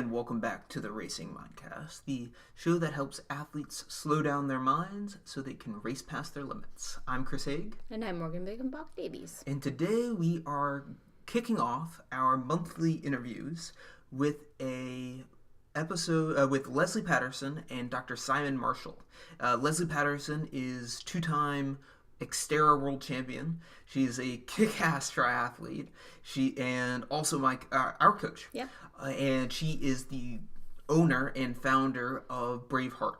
and welcome back to the Racing Mindcast, the show that helps athletes slow down their minds so they can race past their limits. I'm Chris Haig. And I'm Morgan Bacon-Bach-Davies. And today we are kicking off our monthly interviews with a episode with Lesley Paterson and Dr. Simon Marshall. Lesley Paterson is two-time Xterra world champion. She's a kick-ass triathlete. And also our coach. Yeah. And she is the owner and founder of Braveheart,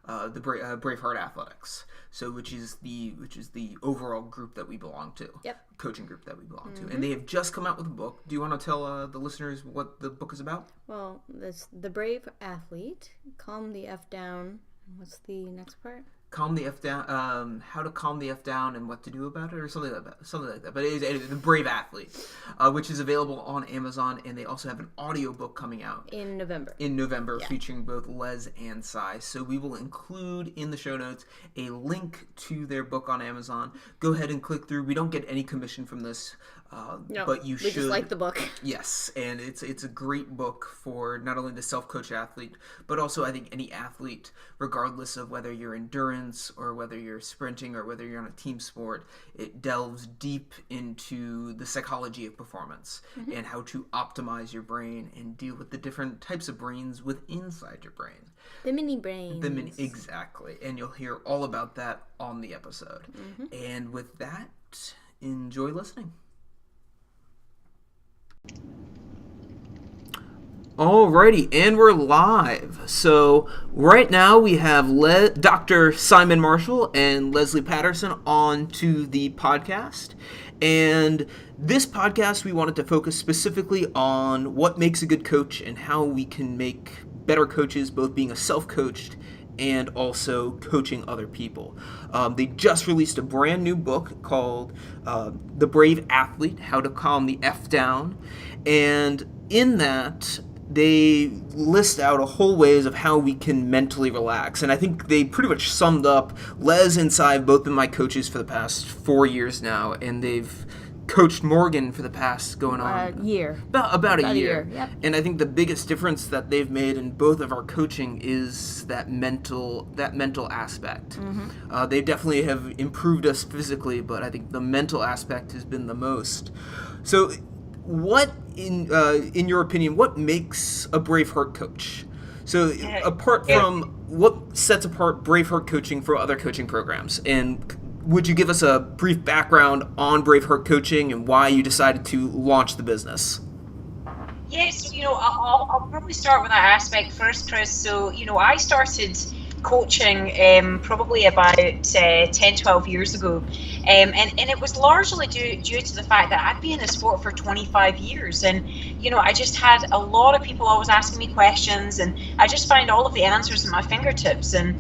the Braveheart Athletics. So which is the overall group that we belong to. Yep. Coaching group that we belong to. And they have just come out with a book. Do you want to tell the listeners what the book is about? Well, it's The Brave Athlete, Calm the F Down. What's the next part? Calm the F down, how to calm the F down and what to do about it, or something like that. But it is The Brave Athlete, which is available on Amazon, and they also have an audiobook coming out in November. Yeah. Featuring both Les and Cy. So we will include in the show notes a link to their book on Amazon. Go ahead and click through. We don't get any commission from this. No, but you should. We just like the book. Yes, and it's a great book for not only the self-coach athlete, but also I think any athlete, regardless of whether you're endurance or whether you're sprinting or whether you're on a team sport. It delves deep into the psychology of performance and how to optimize your brain and deal with the different types of brains inside your brain. The mini brains. Exactly, and you'll hear all about that on the episode. And with that, enjoy listening. Alrighty, and we're live. So right now we have Dr. Simon Marshall and Lesley Patterson on to the podcast. And this podcast, we wanted to focus specifically on what makes a good coach and how we can make better coaches, both being a self-coached and also coaching other people. They just released a brand new book called The Brave Athlete, How to Calm the F Down. And in that, they list out a whole ways of how we can mentally relax. And I think they pretty much summed up. Les and Cy have both been my coaches for the past 4 years now, and they've coached Morgan for the past year. About a year. Yep. And I think the biggest difference that they've made in both of our coaching is that mental aspect. They definitely have improved us physically, but I think the mental aspect has been the most. So what, in your opinion, what makes a Braveheart coach? So apart from what sets apart Braveheart coaching from other coaching programs, and would you give us a brief background on Braveheart coaching and why you decided to launch the business? Yes, I'll probably start with that aspect first, Chris. So, I started coaching probably about 10, 12 years ago. And it was largely due to the fact that I'd been in the sport for 25 years. And, I just had a lot of people always asking me questions, and I just found all of the answers at my fingertips. And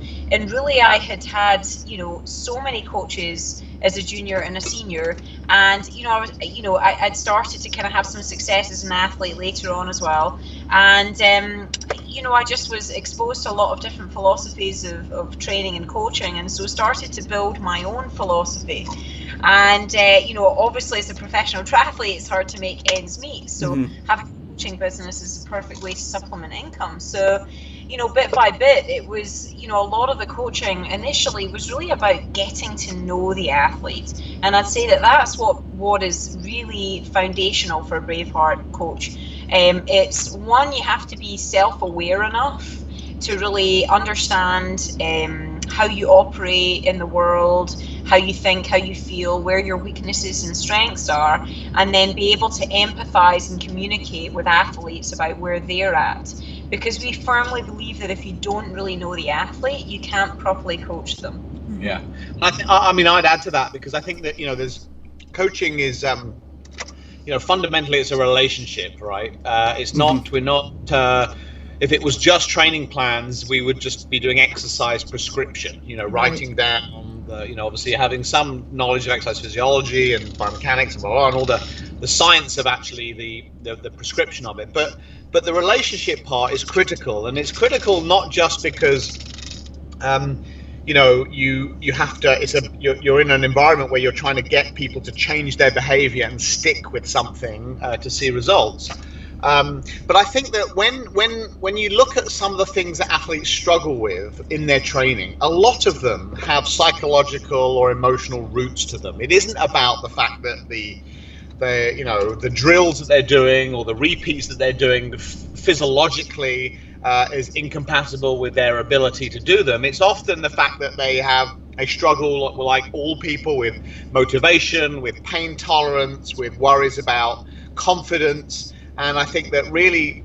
really I had, so many coaches as a junior and a senior. And, I'd started to kind of have some success as an athlete later on as well. And, I just was exposed to a lot of different philosophies of training and coaching, and so started to build my own philosophy. And, obviously as a professional triathlete, it's hard to make ends meet. So having a coaching business is a perfect way to supplement income. So, bit by bit, it was, a lot of the coaching initially was really about getting to know the athlete. And I'd say that that's what is really foundational for a Braveheart coach. It's one, you have to be self-aware enough to really understand how you operate in the world, how you think, how you feel, where your weaknesses and strengths are, and then be able to empathize and communicate with athletes about where they're at. Because we firmly believe that if you don't really know the athlete, you can't properly coach them. Yeah, I mean, I'd add to that, because I think that, there's coaching is, fundamentally it's a relationship, right? It's not, we're not, if it was just training plans, we would just be doing exercise prescription, writing down, obviously having some knowledge of exercise physiology and biomechanics and blah, blah, and all the science of actually the prescription of it. But the relationship part is critical, and it's critical not just because, you have to. You're in an environment where you're trying to get people to change their behavior and stick with something to see results. But I think that when you look at some of the things that athletes struggle with in their training, a lot of them have psychological or emotional roots to them. It isn't about the fact that the drills that they're doing or the repeats that they're doing physiologically is incompatible with their ability to do them. It's often the fact that they have a struggle, like all people, with motivation, with pain tolerance, with worries about confidence. And I think that really,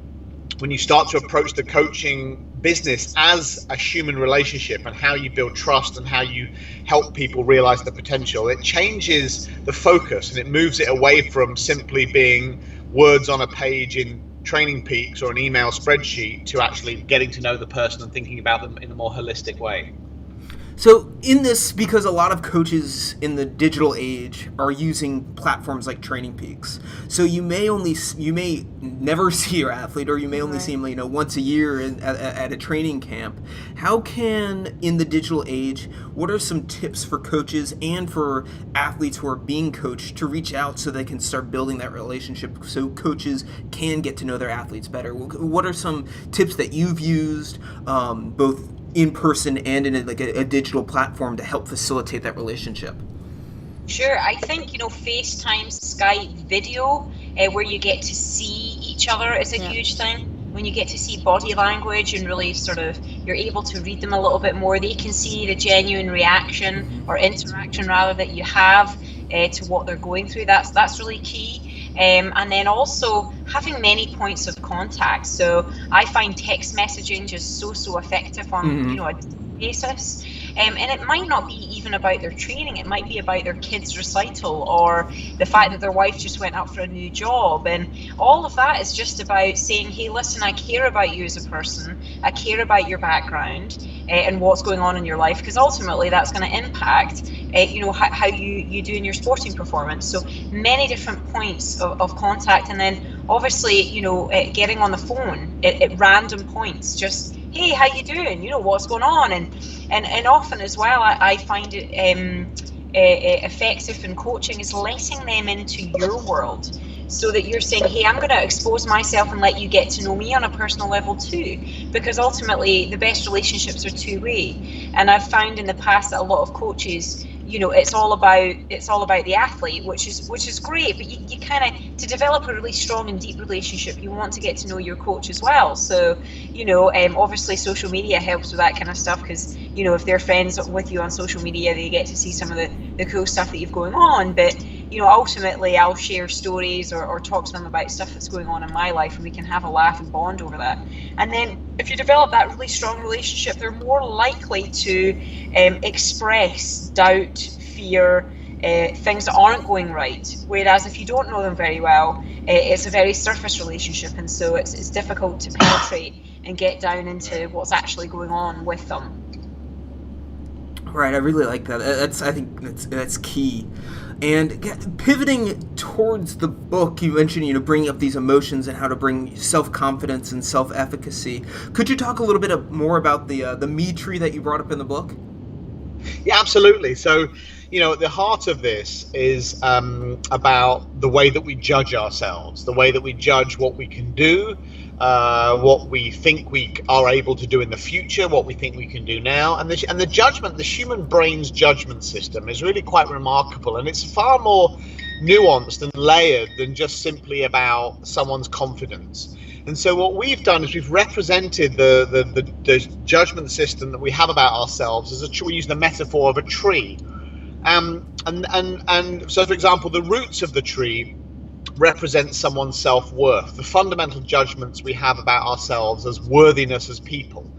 when you start to approach the coaching business as a human relationship and how you build trust and how you help people realize the potential, it changes the focus and it moves it away from simply being words on a page in Training Peaks or an email spreadsheet to actually getting to know the person and thinking about them in a more holistic way. So in this, because a lot of coaches in the digital age are using platforms like Training Peaks, so you may never see your athlete, or you may only see him, once a year at a training camp. How can, in the digital age, what are some tips for coaches and for athletes who are being coached to reach out so they can start building that relationship, so coaches can get to know their athletes better? What are some tips that you've used, both in person and in a digital platform, to help facilitate that relationship? Sure. I think, FaceTime, Skype, video, where you get to see each other is a huge thing. When you get to see body language and really you're able to read them a little bit more, they can see the genuine reaction or interaction rather that you have to what they're going through. That's really key. And then also having many points of contact. So I find text messaging just so effective on a basis. And it might not be even about their training. It might be about their kid's recital or the fact that their wife just went up for a new job. And all of that is just about saying, hey, listen, I care about you as a person. I care about your background and what's going on in your life, because ultimately that's going to impact how you do in your sporting performance. So many different points of contact. And then obviously, getting on the phone at random points, just, hey, how you doing? What's going on? And often as well, I find it effective in coaching is letting them into your world, so that you're saying, hey, I'm going to expose myself and let you get to know me on a personal level too, because ultimately the best relationships are two-way. And I've found in the past that a lot of coaches, it's all about the athlete, which is great, but you kind of, to develop a really strong and deep relationship, you want to get to know your coach as well. So obviously social media helps with that kind of stuff, because if they're friends with you on social media, they get to see some of the cool stuff that you've going on. But ultimately I'll share stories or talk to them about stuff that's going on in my life, and we can have a laugh and bond over that. And then if you develop that really strong relationship, they're more likely to express doubt, fear, things that aren't going right. Whereas if you don't know them very well, it's a very surface relationship, and so it's difficult to penetrate and get down into what's actually going on with them. Right, I really like that. I think that's key. And pivoting towards the book, you mentioned, bringing up these emotions and how to bring self-confidence and self-efficacy. Could you talk a little bit more about the me tree that you brought up in the book? Yeah, absolutely. So, at the heart of this is about the way that we judge ourselves, the way that we judge what we can do, what we think we are able to do in the future, what we think we can do now. And the judgment, the human brain's judgment system is really quite remarkable. And it's far more nuanced and layered than just simply about someone's confidence. And so what we've done is we've represented the judgment system that we have about ourselves as we use the metaphor of a tree. And so, for example, the roots of the tree represent someone's self-worth, the fundamental judgments we have about ourselves as worthiness as people,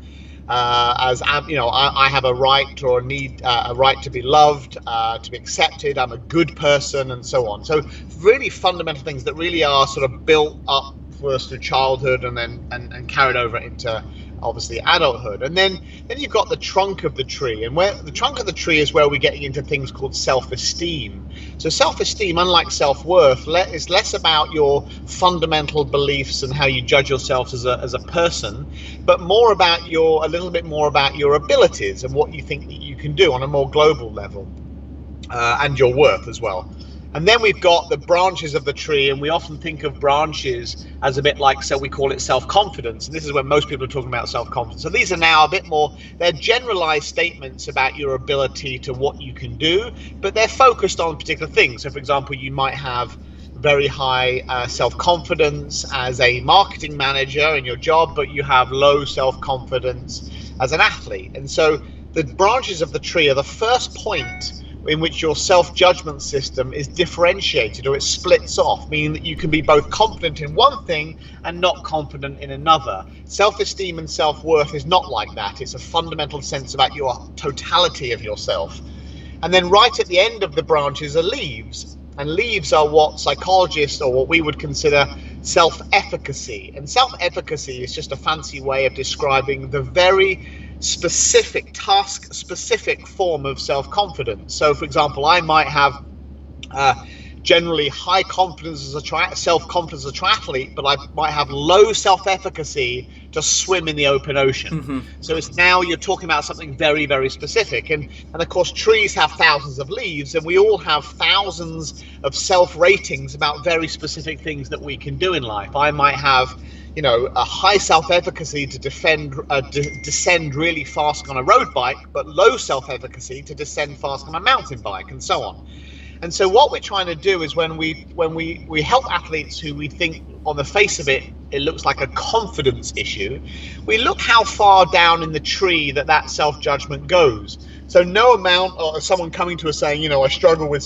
I have a right or a right to be loved, to be accepted, I'm a good person, and so on. So really fundamental things that really are sort of built up first through childhood and then and carried over into obviously adulthood. And then you've got the trunk of the tree, and where the trunk of the tree is where we're getting into things called self-esteem. So self-esteem, unlike self-worth, is less about your fundamental beliefs and how you judge yourself as a person, but more about a little bit more about your abilities and what you think that you can do on a more global level, and your worth as well. And then we've got the branches of the tree, and we often think of branches as a bit like, so we call it self-confidence. And this is when most people are talking about self-confidence. So these are now a bit more, they're generalized statements about your ability to what you can do, but they're focused on particular things. So for example, you might have very high self-confidence as a marketing manager in your job, but you have low self-confidence as an athlete. And so the branches of the tree are the first point in which your self-judgment system is differentiated, or it splits off, meaning that you can be both confident in one thing and not confident in another. Self-esteem and self-worth is not like that. It's a fundamental sense about your totality of yourself. And then right at the end of the branches are leaves. And leaves are what psychologists, or what we would consider self-efficacy. And self-efficacy is just a fancy way of describing the very specific, task-specific form of self-confidence. So, for example, I might have generally high confidence as a self-confidence as a triathlete, but I might have low self-efficacy to swim in the open ocean. Mm-hmm. So it's now you're talking about something very, very specific. And of course, trees have thousands of leaves, and we all have thousands of self-ratings about very specific things that we can do in life. I might have, you know, a high self-efficacy to descend really fast on a road bike, but low self-efficacy to descend fast on a mountain bike, and so on. And so what we're trying to do is when we help athletes who we think on the face of it, it looks like a confidence issue, we look how far down in the tree that self-judgment goes. So no amount of someone coming to us saying, you know, I struggle with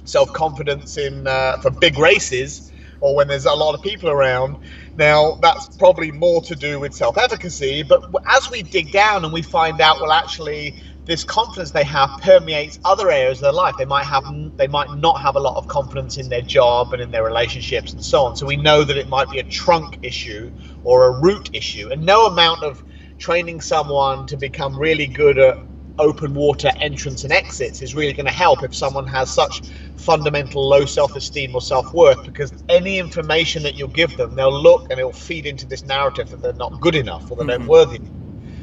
self-confidence for big races, or when there's a lot of people around. Now, that's probably more to do with self-efficacy, but as we dig down and we find out, well, actually, this confidence they have permeates other areas of their life. They might not have a lot of confidence in their job and in their relationships and so on. So we know that it might be a trunk issue or a root issue. And no amount of training someone to become really good at open water entrance and exits is really going to help if someone has such fundamental low self-esteem or self-worth, because any information that you'll give them, they'll look and it'll feed into this narrative that they're not good enough or they're not worthy enough.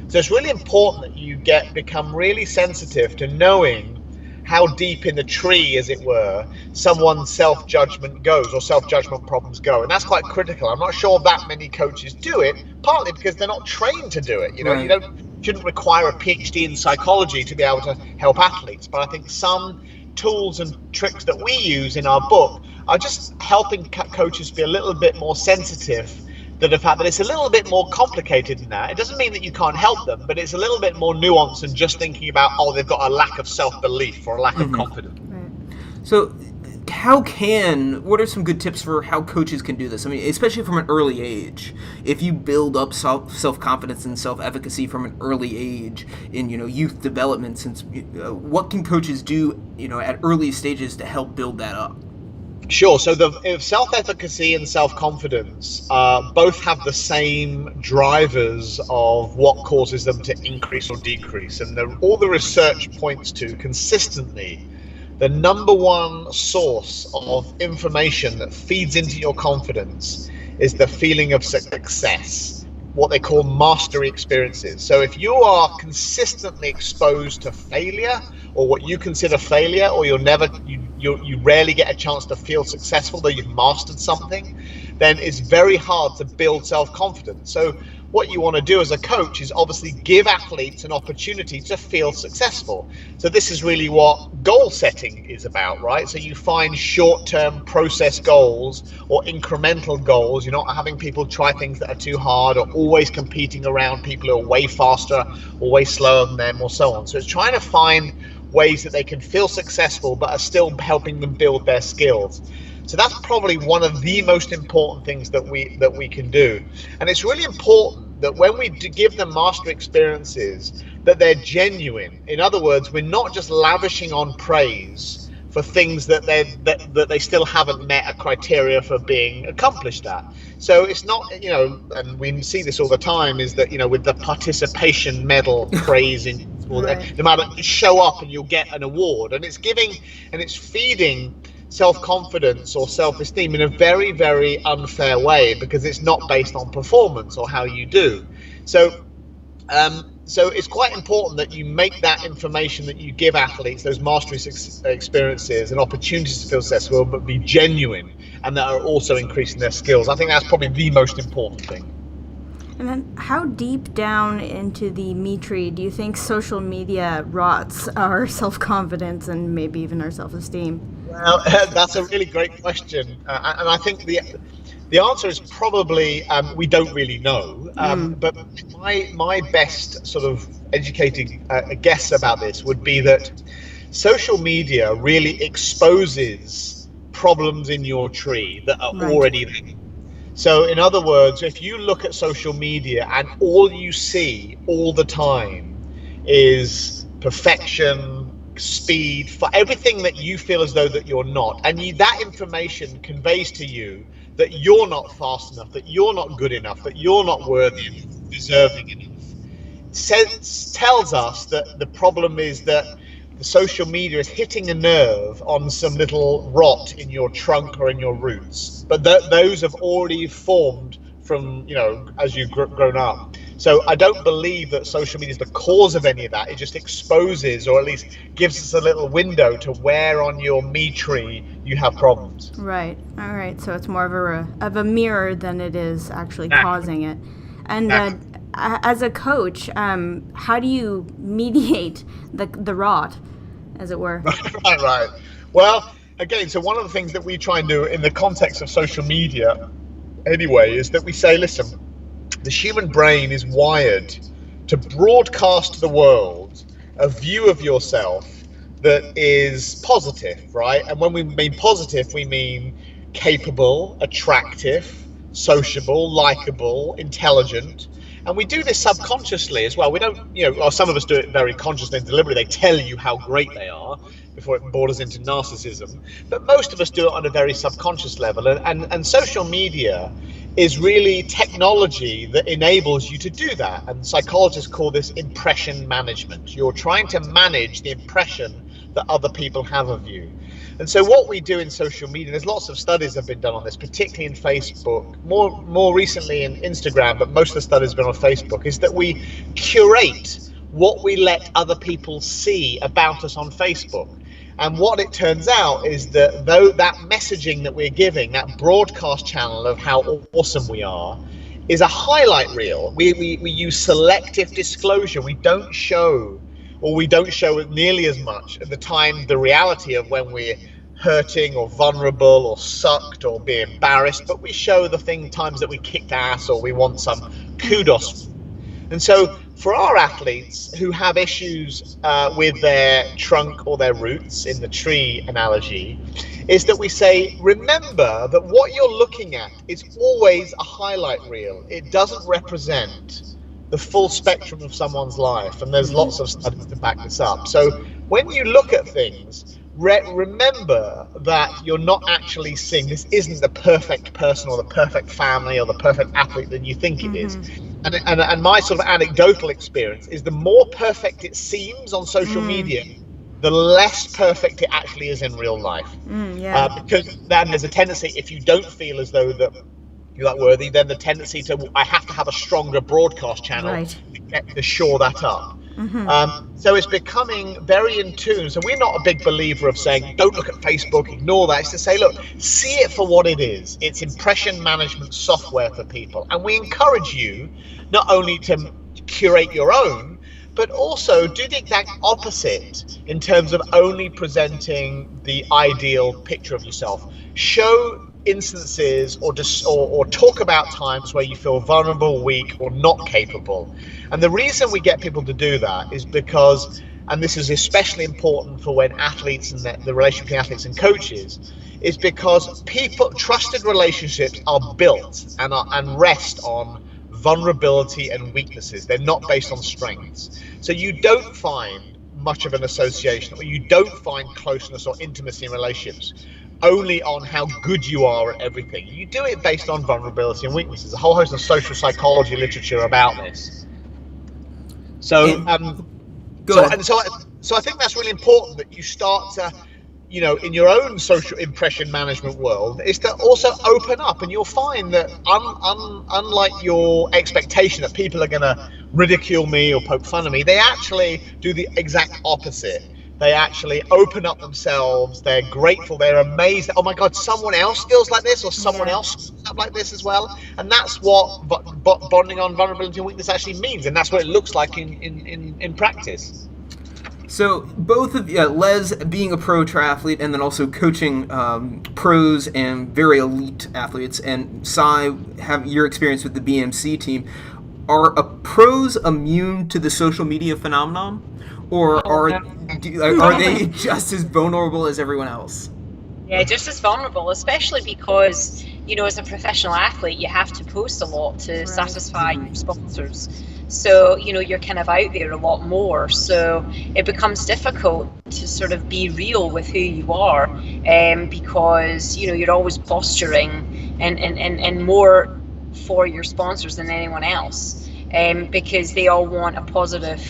So it's really important that you become really sensitive to knowing how deep in the tree, as it were, someone's self-judgment goes, or self-judgment problems go. And that's quite critical. I'm not sure that many coaches do it, partly because they're not trained to do it. You know, right. You shouldn't require a PhD in psychology to be able to help athletes. But I think some tools and tricks that we use in our book are just helping coaches be a little bit more sensitive to the fact that it's a little bit more complicated than that. It doesn't mean that you can't help them, but it's a little bit more nuanced than just thinking about, oh, they've got a lack of self-belief or a lack of confidence. Right. So what are some good tips for how coaches can do this? I mean, especially from an early age. If you build up self-confidence and self-efficacy from an early age in, you know, youth development, what can coaches do, you know, at early stages to help build that up? Sure. So if self-efficacy and self-confidence both have the same drivers of what causes them to increase or decrease, and all the research points to consistently the number one source of information that feeds into your confidence is the feeling of success, what they call mastery experiences. So if you are consistently exposed to failure, or what you consider failure, or you rarely get a chance to feel successful, though you've mastered something, then it's very hard to build self-confidence. So what you want to do as a coach is obviously give athletes an opportunity to feel successful. So this is really what goal setting is about, right? So you find short-term process goals or incremental goals. You're not having people try things that are too hard, or always competing around people who are way faster or way slower than them, or so on. So it's trying to find ways that they can feel successful but are still helping them build their skills. So that's probably one of the most important things that we can do. And it's really important that when we give them mastery experiences, that they're genuine. In other words, we're not just lavishing on praise for things that they still haven't met a criteria for being accomplished at. So it's not, you know, and we see this all the time, is that, you know, with the participation medal praise in right. No matter, show up and you'll get an award, and it's giving and it's feeding self-confidence or self-esteem in a very, very unfair way, because it's not based on performance or how you do. So So it's quite important that you make that information that you give athletes, those mastery experiences and opportunities to feel successful, but be genuine and that are also increasing their skills. I think that's probably the most important thing. And then how deep down into the me tree do you think social media rots our self-confidence and maybe even our self-esteem? Well, that's a really great question. And I think the answer is probably we don't really know. But my best sort of educated guess about this would be that social media really exposes problems in your tree that are already there. So in other words, if you look at social media and all you see all the time is perfection, speed, for everything that you feel as though that you're not, and that information conveys to you that you're not fast enough, that you're not good enough, that you're not worthy enough, deserving enough, tells us that the problem is that the social media is hitting a nerve on some little rot in your trunk or in your roots, but those have already formed from, as you've grown up. So I don't believe that social media is the cause of any of that. It just exposes, or at least gives us a little window to where on your me tree you have problems. Right. All right. So it's more of a mirror than it is actually causing it. And as a coach, how do you mediate the rot, as it were? Right. Well, again, so one of the things that we try and do in the context of social media anyway is that we say, listen, the human brain is wired to broadcast to the world a view of yourself that is positive, right? And when we mean positive, we mean capable, attractive, sociable, likable, intelligent. And we do this subconsciously as well. We don't, well, some of us do it very consciously and deliberately. They tell you how great they are before it borders into narcissism. But most of us do it on a very subconscious level. And social media is really technology that enables you to do that. And psychologists call this impression management. You're trying to manage the impression that other people have of you. And so what we do in social media, there's lots of studies have been done on this, particularly in Facebook, more recently in Instagram, but most of the studies have been on Facebook, is that we curate what we let other people see about us on Facebook. And what it turns out is that though that messaging that we're giving, that broadcast channel of how awesome we are, is a highlight reel. We use selective disclosure. We don't show nearly as much at the time the reality of when we're hurting or vulnerable or sucked or be embarrassed, but we show the times that we kicked ass or we want some kudos. And so for our athletes who have issues with their trunk or their roots, in the tree analogy, is that we say, remember that what you're looking at is always a highlight reel. It doesn't represent the full spectrum of someone's life, and there's lots of studies to back this up. So when you look at things, remember that you're not actually seeing, this isn't the perfect person or the perfect family or the perfect athlete that you think it is. And my sort of anecdotal experience is the more perfect it seems on social media, the less perfect it actually is in real life. Because then there's a tendency, if you don't feel as though that you're that worthy, then the tendency I have to have a stronger broadcast channel to shore that up. So it's becoming very in tune. So we're not a big believer of saying, don't look at Facebook, ignore that. It's to say, look, see it for what it is. It's impression management software for people. And we encourage you not only to curate your own, but also do the exact opposite in terms of only presenting the ideal picture of yourself. Show instances or talk about times where you feel vulnerable, weak, or not capable. And the reason we get people to do that is because, and this is especially important for when athletes and the relationship between athletes and coaches, is because trusted relationships are built and rest on vulnerability and weaknesses. They're not based on strengths. So you don't find much of an association, or you don't find closeness or intimacy in relationships only on how good you are at everything. You do it based on vulnerability and weaknesses. A whole host of social psychology literature about this. So, so I think that's really important that you start to, in your own social impression management world, is to also open up, and you'll find that unlike your expectation that people are going to ridicule me or poke fun of me. They actually do the exact opposite. They actually open up themselves. They're grateful. They're amazed. Oh my God, someone else feels like this, or someone else feels up like this as well. And that's what bonding on vulnerability and weakness actually means. And that's what it looks like in practice. So both of you, Les being a pro triathlete and then also coaching pros and very elite athletes, and Cy, have your experience with the BMC team, are pros immune to the social media phenomenon? Or are they just as vulnerable as everyone else? Yeah, just as vulnerable, especially because, as a professional athlete, you have to post a lot to satisfy your sponsors. So, you're kind of out there a lot more. So it becomes difficult to sort of be real with who you are, because, you're always posturing and more for your sponsors than anyone else, because they all want a positive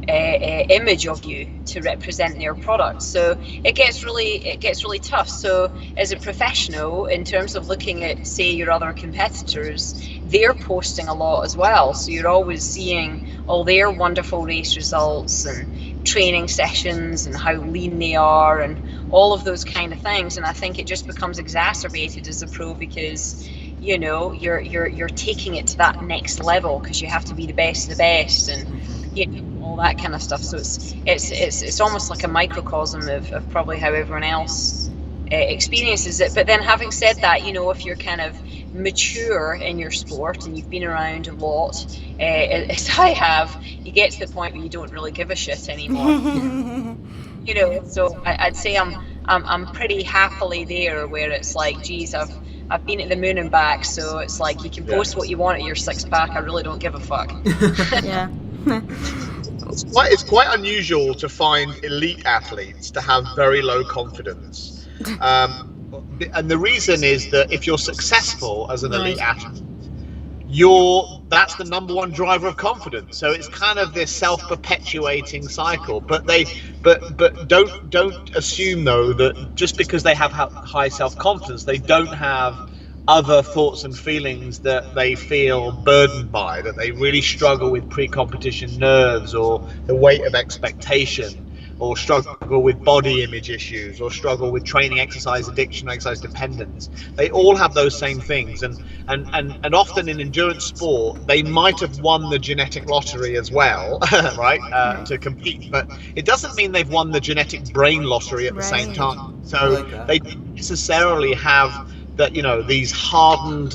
image of you to represent their product. So it gets really tough. So as a professional, in terms of looking at, say, your other competitors, they're posting a lot as well. So you're always seeing all their wonderful race results and training sessions and how lean they are and all of those kind of things. And I think it just becomes exacerbated as a pro because you're taking it to that next level because you have to be the best of the best and all that kind of stuff. So it's almost like a microcosm of probably how everyone else experiences it. But then having said that, if you're kind of mature in your sport and you've been around a lot, as I have, you get to the point where you don't really give a shit anymore. So I'd say I'm pretty happily there where it's like, geez, I've been at the moon and back, so it's like you can post what you want at your six pack. I really don't give a fuck. Yeah. It's quite unusual to find elite athletes to have very low confidence. And the reason is that if you're successful as an elite athlete, that's the number one driver of confidence. So it's kind of this self-perpetuating cycle. But don't assume though that just because they have high self-confidence, they don't have other thoughts and feelings that they feel burdened by, that they really struggle with pre-competition nerves or the weight of expectation, or struggle with body image issues, or struggle with training exercise addiction, exercise dependence. They all have those same things, and often in endurance sport they might have won the genetic lottery as well, right, to compete, but it doesn't mean they've won the genetic brain lottery at the same time. So they don't necessarily have that, these hardened,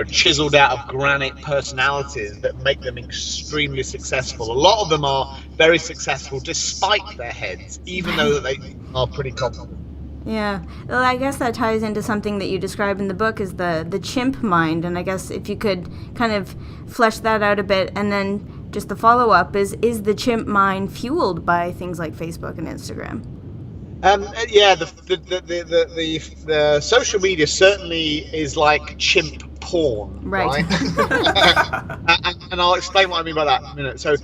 chiseled out of granite personalities that make them extremely successful. A lot of them are very successful despite their heads, even though they are pretty confident. Yeah, well, I guess that ties into something that you describe in the book is the chimp mind, and I guess if you could kind of flesh that out a bit, and then just the follow-up is the chimp mind fueled by things like Facebook and Instagram? The social media certainly is like chimp porn, right? and I'll explain what I mean by that in a minute. So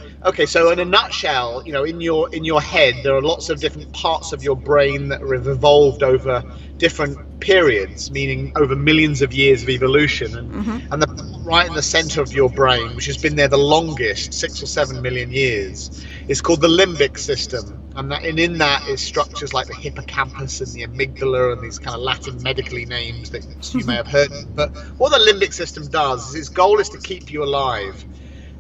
in a nutshell, in your head there are lots of different parts of your brain that have evolved over different periods, meaning over millions of years of evolution, and the right in the center of your brain, which has been there the longest, 6 or 7 million years, is called the limbic system. And in that is structures like the hippocampus and the amygdala and these kind of Latin medically names that you may have heard. But what the limbic system does is its goal is to keep you alive.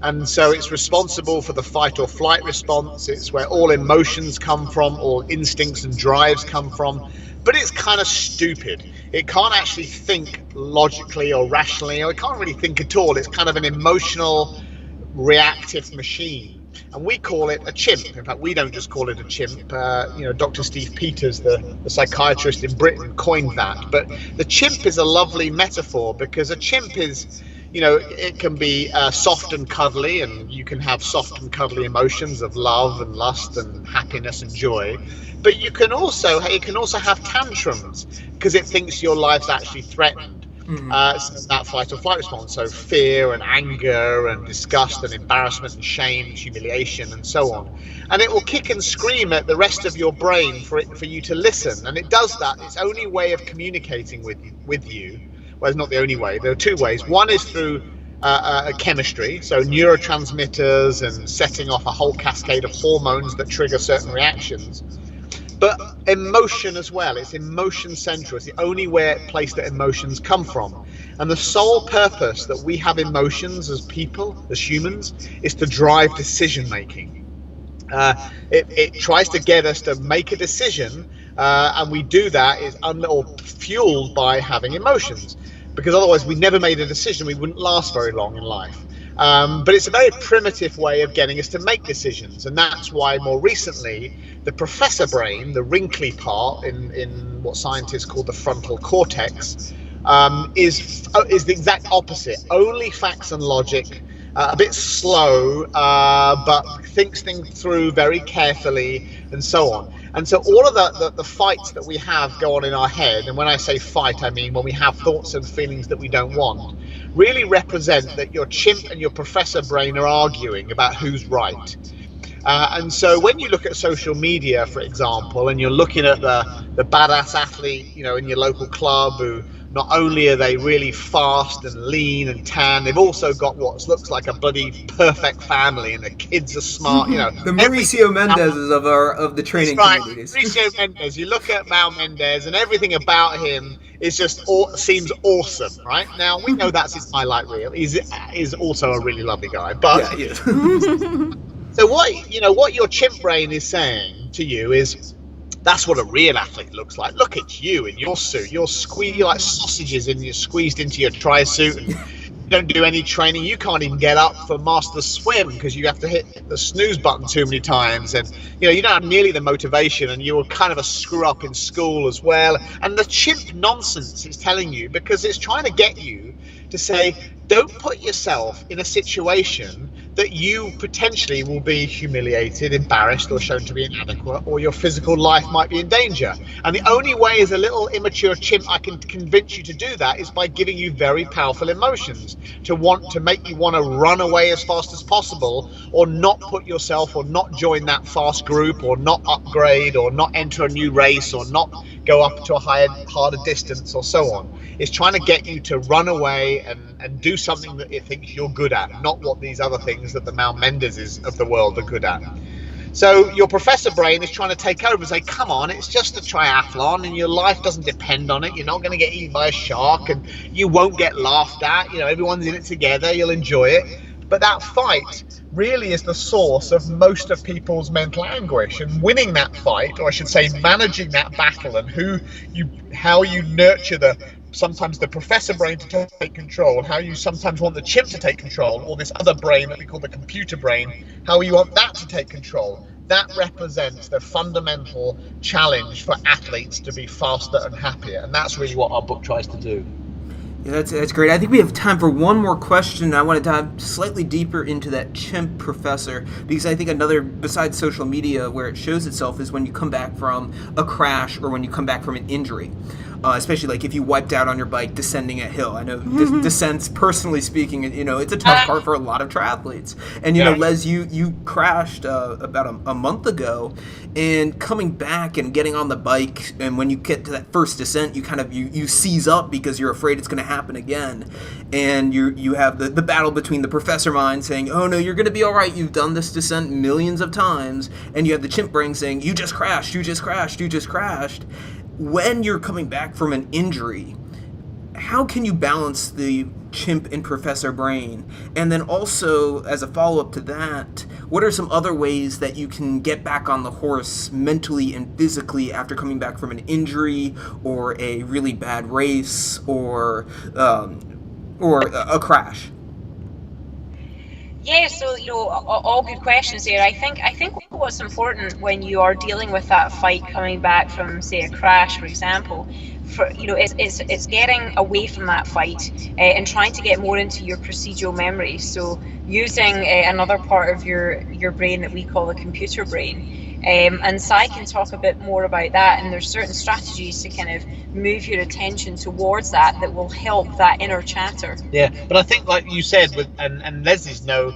And so it's responsible for the fight or flight response. It's where all emotions come from, all instincts and drives come from. But it's kind of stupid. It can't actually think logically or rationally, or it can't really think at all. It's kind of an emotional, reactive machine. And we call it a chimp. In fact, we don't just call it a chimp. Dr. Steve Peters, the psychiatrist in Britain, coined that. But the chimp is a lovely metaphor because a chimp is, it can be soft and cuddly, and you can have soft and cuddly emotions of love and lust and happiness and joy. But it can also have tantrums because it thinks your life's actually threatened. That fight or flight response, so fear and anger and disgust and embarrassment and shame and humiliation and so on, and it will kick and scream at the rest of your brain for you to listen, and it does that. Its only way of communicating with you, well, it's not the only way. There are two ways. One is through chemistry, so neurotransmitters and setting off a whole cascade of hormones that trigger certain reactions. But emotion as well. It's emotion central. It's the only place that emotions come from. And the sole purpose that we have emotions as people, as humans, is to drive decision making. It tries to get us to make a decision, and we do that or fueled by having emotions, because otherwise we never made a decision, we wouldn't last very long in life. But it's a very primitive way of getting us to make decisions, and that's why more recently the professor brain, the wrinkly part in what scientists call the frontal cortex, is the exact opposite. Only facts and logic, a bit slow, but thinks things through very carefully, and so on. And so all of the fights that we have go on in our head, and when I say fight, I mean when we have thoughts and feelings that we don't want, really represent that your chimp and your professor brain are arguing about who's right. And so when you look at social media, for example, and you're looking at the badass athlete, in your local club, who not only are they really fast and lean and tan, they've also got what looks like a bloody perfect family, and the kids are smart. The Mauricio Mendezes of the training communities. Mauricio Mendez. You look at Mal Mendez, and everything about him is just seems awesome, right? Now we know that's his highlight reel. He's also a really lovely guy, but yeah, he is. So what your chimp brain is saying to you is, that's what a real athlete looks like. Look at you in your suit. You're like sausages, and you're squeezed into your tri-suit, and you don't do any training. You can't even get up for master swim because you have to hit the snooze button too many times, and you don't have nearly the motivation, and you're kind of a screw up in school as well. And the chimp nonsense is telling you, because it's trying to get you to say, don't put yourself in a situation that you potentially will be humiliated, embarrassed, or shown to be inadequate, or your physical life might be in danger. And the only way as a little immature chimp I can convince you to do that is by giving you very powerful emotions to make you want to run away as fast as possible, or not put yourself, or not join that fast group, or not upgrade, or not enter a new race, or not go up to a harder distance, or so on. It's trying to get you to run away and do something that it thinks you're good at, not what these other things that the Mal Mendezes of the world are good at. So your professor brain is trying to take over and say, come on, it's just a triathlon, and your life doesn't depend on it. You're not going to get eaten by a shark, and you won't get laughed at. Everyone's in it together. You'll enjoy it. But that fight really is the source of most of people's mental anguish, and winning that fight, or I should say managing that battle, and how you nurture sometimes the professor brain to take control, how you sometimes want the chimp to take control, or this other brain that we call the computer brain, how you want that to take control. That represents the fundamental challenge for athletes to be faster and happier, and that's really what our book tries to do. Yeah, that's great. I think we have time for one more question. I want to dive slightly deeper into that chimp professor, because I think another, besides social media, where it shows itself is when you come back from a crash or when you come back from an injury. Especially like if you wiped out on your bike descending a hill. I know descents, personally speaking, it's a tough part for a lot of triathletes. And Les, you crashed about a month ago, and coming back and getting on the bike, and when you get to that first descent, you kind of you seize up because you're afraid it's going to happen again, and you have the battle between the professor mind saying, oh no, you're going to be all right, you've done this descent millions of times, and you have the chimp brain saying, you just crashed. When you're coming back from an injury, how can you balance the chimp and professor brain? And then also, as a follow-up to that, what are some other ways that you can get back on the horse mentally and physically after coming back from an injury or a really bad race or a crash? Yeah, so all good questions there. I think what's important when you are dealing with that fight coming back from, say, a crash, for example, it's getting away from that fight and trying to get more into your procedural memory. So using another part of your brain that we call the computer brain. And Sai can talk a bit more about that, and there's certain strategies to kind of move your attention towards that will help that inner chatter. Yeah, but I think, like you said, and Leslie's no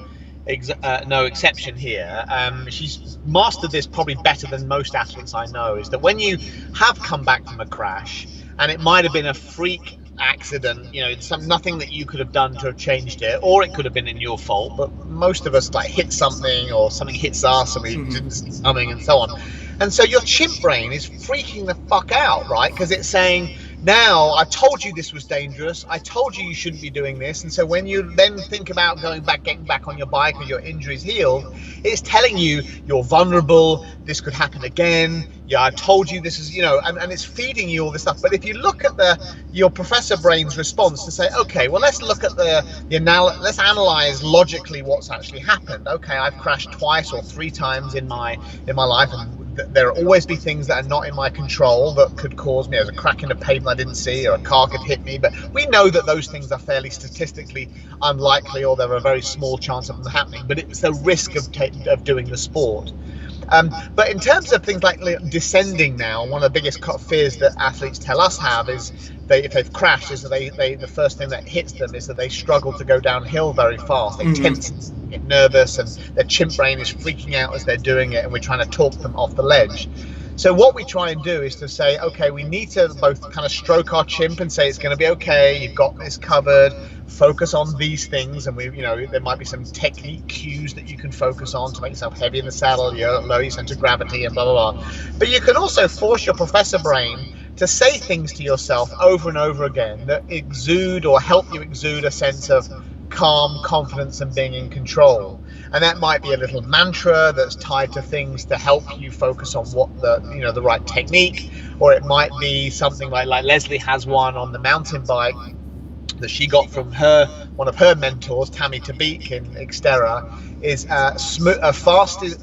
exception here. She's mastered this probably better than most athletes I know. Is that when you have come back from a crash, and it might have been a freak accident, it's nothing that you could have done to have changed it, or it could have been in your fault. But most of us hit something, or something hits us and we didn't see it coming, and so on. And so your chimp brain is freaking the fuck out, right? Because it's saying, now I told you this was dangerous. I told you shouldn't be doing this. And so when you then think about getting back on your bike, or your injury's healed, it's telling you you're vulnerable. This could happen again. Yeah, I told you this is, and it's feeding you all this stuff. But if you look at your professor brain's response to say, okay, well, let's look at let's analyze logically what's actually happened. Okay, I've crashed twice or 3 times in my life, and there will always be things that are not in my control that could cause me. There's a crack in the pavement I didn't see, or a car could hit me, but we know that those things are fairly statistically unlikely, or there are a very small chance of them happening, but it's the risk of doing the sport. But in terms of things like descending now, one of the biggest fears that athletes tell us have is if they've crashed, is that the first thing that hits them is that they struggle to go downhill very fast. They tense, get nervous, and their chimp brain is freaking out as they're doing it, and we're trying to talk them off the ledge. So what we try and do is to say, okay, we need to both kind of stroke our chimp and say, it's going to be okay, you've got this covered, focus on these things, and there might be some technique cues that you can focus on to make yourself heavy in the saddle, lower your center of gravity, and blah, blah, blah. But you can also force your professor brain to say things to yourself over and over again that exude or help you exude a sense of calm, confidence, and being in control. And that might be a little mantra that's tied to things to help you focus on what the right technique, or it might be something like Lesley has one on the mountain bike that she got from one of her mentors, Tammy Tabik in Xterra, is fast is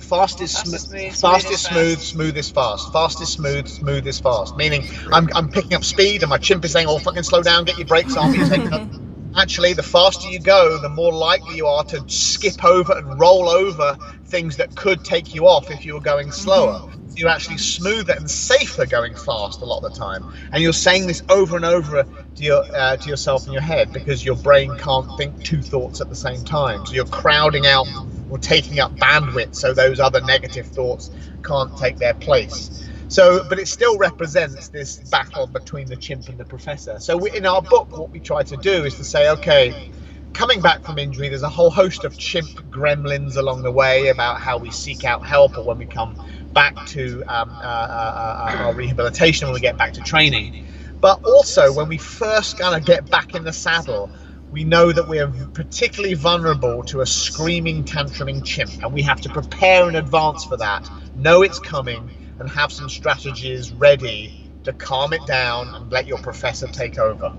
smooth, smooth is fast. Fast is smooth, smooth is fast. Meaning I'm picking up speed, and my chimp is saying, "Oh, fucking slow down, get your brakes on." He's saying, no. Actually, the faster you go, the more likely you are to skip over and roll over things that could take you off if you were going slower. So you're actually smoother and safer going fast a lot of the time. And you're saying this over and over to yourself in your head, because your brain can't think 2 thoughts at the same time. So you're crowding out or taking up bandwidth, so those other negative thoughts can't take their place. So, but it still represents this battle between the chimp and the professor. So in our book, what we try to do is to say, okay, coming back from injury, there's a whole host of chimp gremlins along the way about how we seek out help, or when we come back to our rehabilitation, when we get back to training. But also, when we first kind of get back in the saddle, we know that we are particularly vulnerable to a screaming, tantruming chimp, and we have to prepare in advance for that, know it's coming, and have some strategies ready to calm it down and let your professor take over.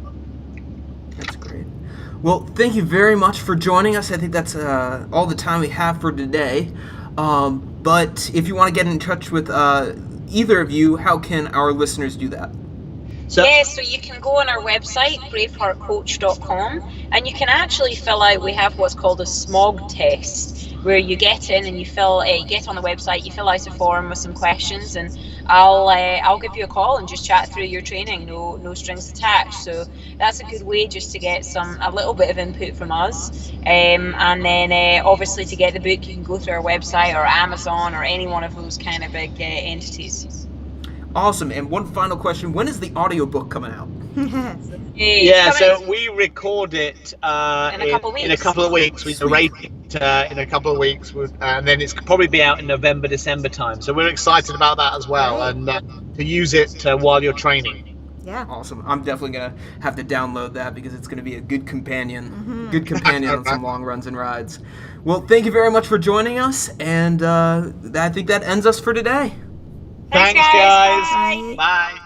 That's great. Well, thank you very much for joining us. I think that's all the time we have for today. But if you want to get in touch with either of you, how can our listeners do that? So you can go on our website, braveheartcoach.com, and you can actually fill out, we have what's called a smog test, where you get in and you get on the website, you fill out a form with some questions, and I'll give you a call and just chat through your training, no strings attached. So that's a good way just to get a little bit of input from us. And then obviously to get the book, you can go through our website or Amazon or any one of those kind of big entities. Awesome. And one final question: when is the audiobook coming out? So we record it in a couple of weeks. We rate it in a couple of weeks, and then it's probably be out in November, December time. So we're excited about that as well, and to use it while you're training. Yeah. Awesome. I'm definitely going to have to download that, because it's going to be a good companion. Good companion on some long runs and rides. Well, thank you very much for joining us, and I think that ends us for today. Thanks, guys. Bye. Bye.